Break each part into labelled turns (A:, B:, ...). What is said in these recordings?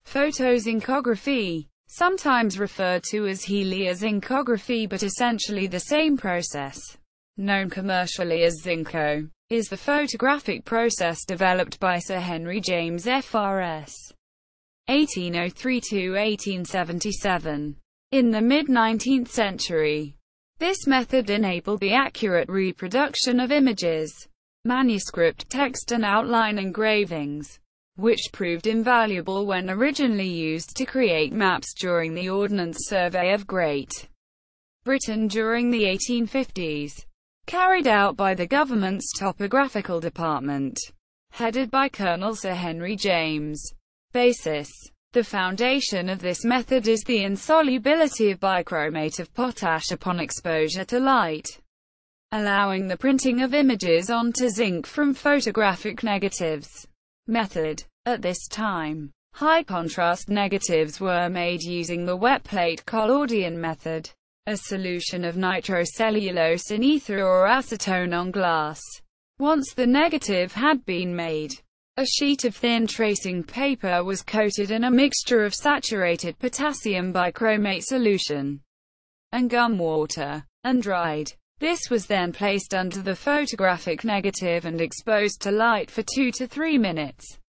A: Photozincography, sometimes referred to as heliozincography but essentially the same process, known commercially as zinco, is the photographic process developed by Sir Henry James FRS (1803 to 1877) in the mid-19th century. This method enabled the accurate reproduction of images, manuscript text and outline engravings, which proved invaluable when originally used to create maps during the Ordnance Survey of Great Britain during the 1850s, carried out by the government's Topographical Department, headed by Colonel Sir Henry James. Basis. The foundation of this method is the insolubility of bichromate of potash upon exposure to light, allowing the printing of images onto zinc from photographic negatives. Method. At this time, high-contrast negatives were made using the wet plate collodion method, a solution of nitrocellulose in ether or acetone on glass. Once the negative had been made, a sheet of thin tracing paper was coated in a mixture of saturated potassium bichromate solution and gum water, and dried. This was then placed under the photographic negative and exposed to light for 2 to 3 minutes.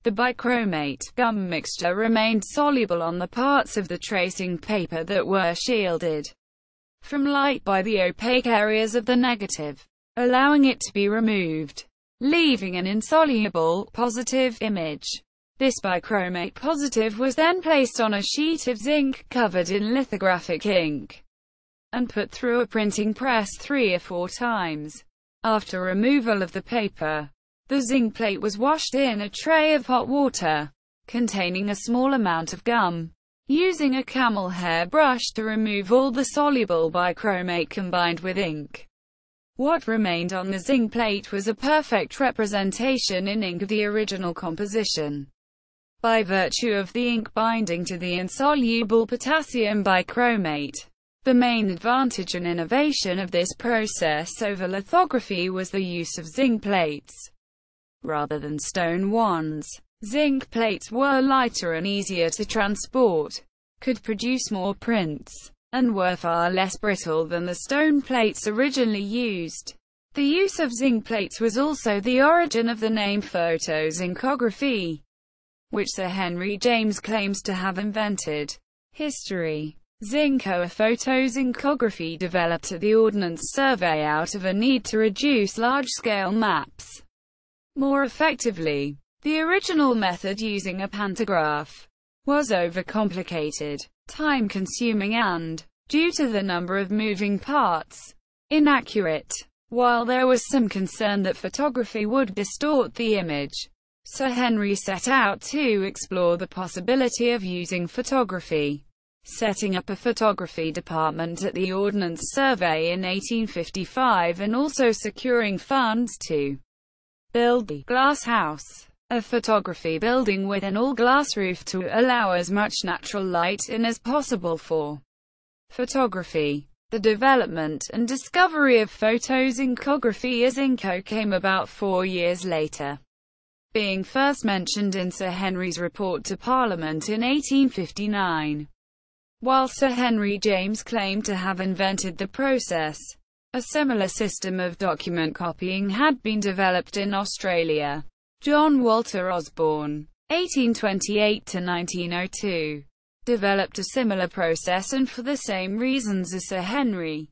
A: The bichromate gum mixture remained soluble on the parts of the tracing paper that were shielded from light by the opaque areas of the negative, allowing it to be removed, leaving an insoluble, positive image. This bichromate positive was then placed on a sheet of zinc covered in lithographic ink and put through a printing press 3 or 4 times. After removal of the paper, the zinc plate was washed in a tray of hot water containing a small amount of gum, using a camel hair brush to remove all the soluble bichromate combined with ink. What remained on the zinc plate was a perfect representation in ink of the original composition, by virtue of the ink binding to the insoluble potassium bichromate. The main advantage and innovation of this process over lithography was the use of zinc plates rather than stone ones. Zinc plates were lighter and easier to transport, could produce more prints, and were far less brittle than the stone plates originally used. The use of zinc plates was also the origin of the name photozincography, which Sir Henry James claims to have invented. History. Zinco or photozincography developed at the Ordnance Survey out of a need to reduce large-scale maps more effectively. The original method, using a pantograph, was overcomplicated, time-consuming and, due to the number of moving parts, inaccurate. While there was some concern that photography would distort the image, Sir Henry set out to explore the possibility of using photography, setting up a photography department at the Ordnance Survey in 1855 and also securing funds to build the glass house, a photography building with an all-glass roof to allow as much natural light in as possible for photography. The development and discovery of photozincography as zinco came about 4 years later, being first mentioned in Sir Henry's report to Parliament in 1859. While Sir Henry James claimed to have invented the process, a similar system of document copying had been developed in Australia. John Walter Osborne, 1828 to 1902, developed a similar process, and for the same reasons as Sir Henry,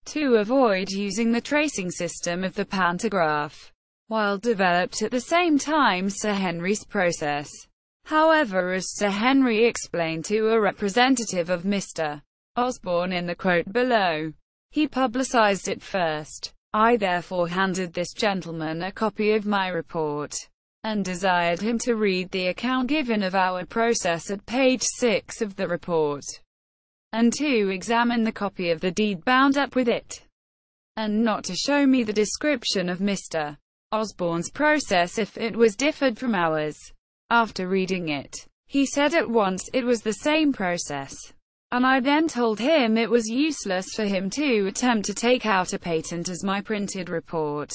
A: to avoid using the tracing system of the pantograph. While developed at the same time Sir Henry's process, however, as Sir Henry explained to a representative of Mr. Osborne in the quote below, he publicized it first. I therefore handed this gentleman a copy of my report, and desired him to read the account given of our process at page 6 of the report, and to examine the copy of the deed bound up with it, and not to show me the description of Mr. Osborne's process if it was differed from ours. After reading it, he said at once it was the same process, and I then told him it was useless for him to attempt to take out a patent, as my printed report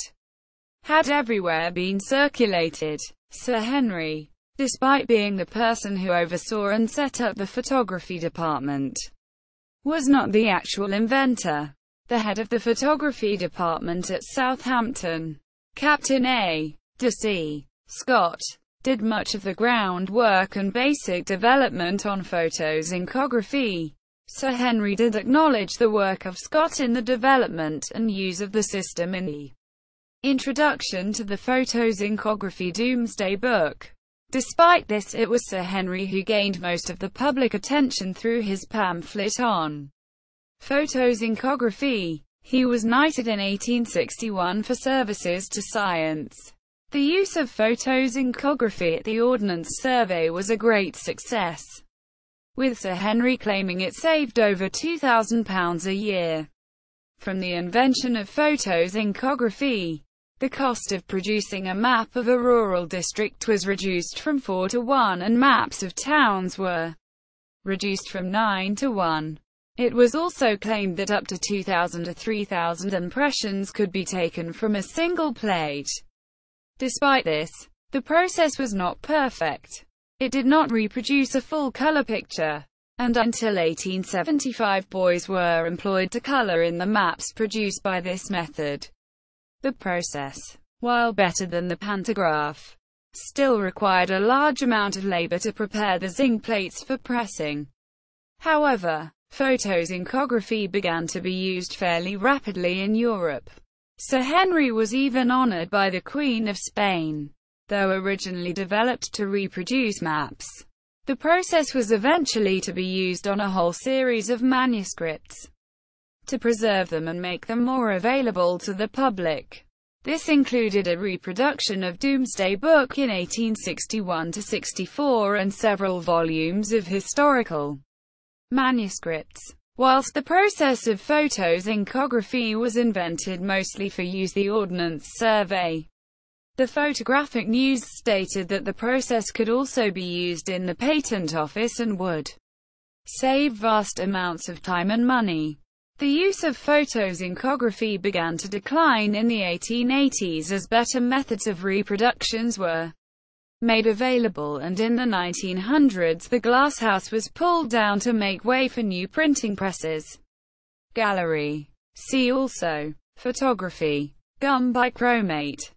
A: had everywhere been circulated. Sir Henry Despite being the person who oversaw and set up the photography department, was not the actual inventor. The head of the photography department at Southampton, Captain A. de C. Scott, did much of the groundwork and basic development on photozincography. Sir Henry did acknowledge the work of Scott in the development and use of the system in the introduction to the Photozincography Doomsday Book. Despite this, it was Sir Henry who gained most of the public attention through his pamphlet on photozincography. He was knighted in 1861 for services to science. The use of photozincography at the Ordnance Survey was a great success, with Sir Henry claiming it saved over £2,000 a year. From the invention of photozincography, the cost of producing a map of a rural district was reduced from 4 to 1, and maps of towns were reduced from 9 to 1. It was also claimed that up to 2,000 to 3,000 impressions could be taken from a single plate. Despite this, the process was not perfect. It did not reproduce a full color picture, and until 1875 boys were employed to color in the maps produced by this method. The process, while better than the pantograph, still required a large amount of labor to prepare the zinc plates for pressing. However, photozincography began to be used fairly rapidly in Europe. Sir Henry was even honored by the Queen of Spain. Though originally developed to reproduce maps, the process was eventually to be used on a whole series of manuscripts to preserve them and make them more available to the public. This included a reproduction of Doomsday Book in 1861–64 and several volumes of historical manuscripts. Whilst the process of photozincography was invented mostly for use the Ordnance Survey, the Photographic News stated that the process could also be used in the Patent Office and would save vast amounts of time and money. The use of photozincography began to decline in the 1880s as better methods of reproductions were made available, and in the 1900s the glasshouse was pulled down to make way for new printing presses. Gallery. See also: photography, gum bichromate.